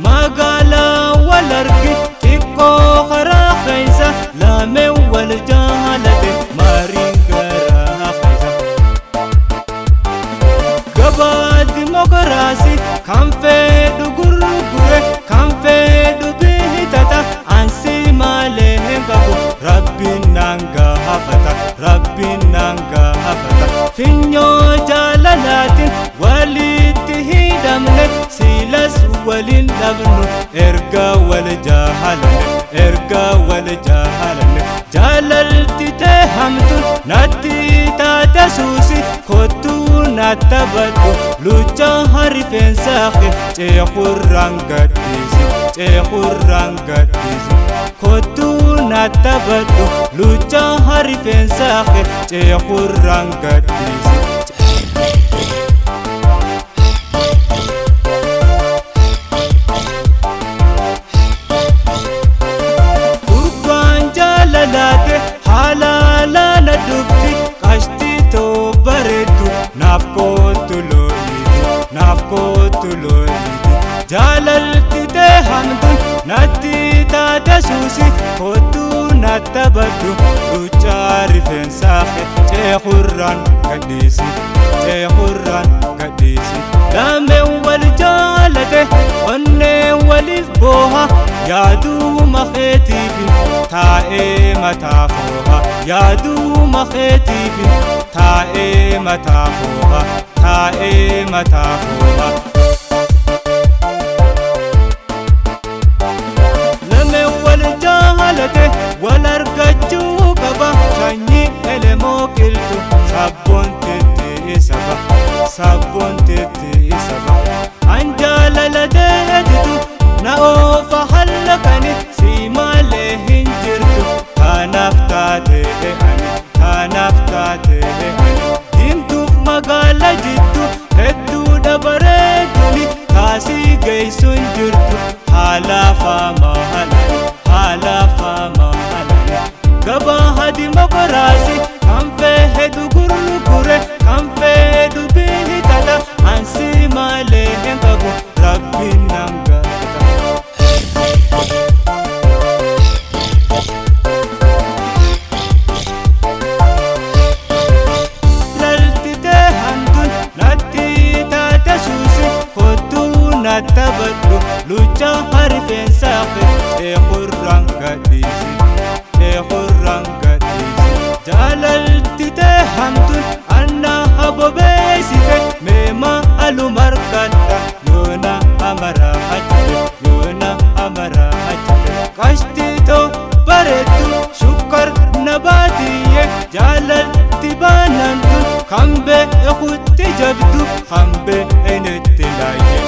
magala walargi tikko khara khaisa lame wal jahalate maringara khaisa gaba demokrasi kamfe dugurgure kamfe dubihitata ansi male ngabu rabbinanga hafata finyo jalalatin walitihi damne silas walin labnu erga wal jahalane jalalti te hamtun natti ta tasusi kotu natabadu lucha harifen sakhi chekhurrangadisi kotu natabadu lucha harifen sakhi chekhurrangadisi halala na dufti kashti to baretu nafkotu loidi jalalti te hamdun natti ta tasusi kotu natabadu luchari fensakhe chekhurran kadisi lame wal jalate onne walif boha yadu makhetifin tae matafoha yadu makhetifin tae matafoha lame wal jalate walargachu kaba shanyi elemo kiltu sabon tete isaba anjalalate editu na ofa halakani simale hinjirtu tanaftate dimtu magala jittu heddu dabaretuni kasi geysun jirtu halafa mahalani gaba hadi magarasi kamfe hedu gurugure kamfe hedu bihitata ansi male hengagu rabbinanga natabadu lucha harifen sakhe chekhurrangadisi jalalti te hamtun anna habobesite mema alumarkata yona amara hajte kashti to baretu shukar nabatiye jalalti banantun khambe ekhutti jabdu khambe einettilaye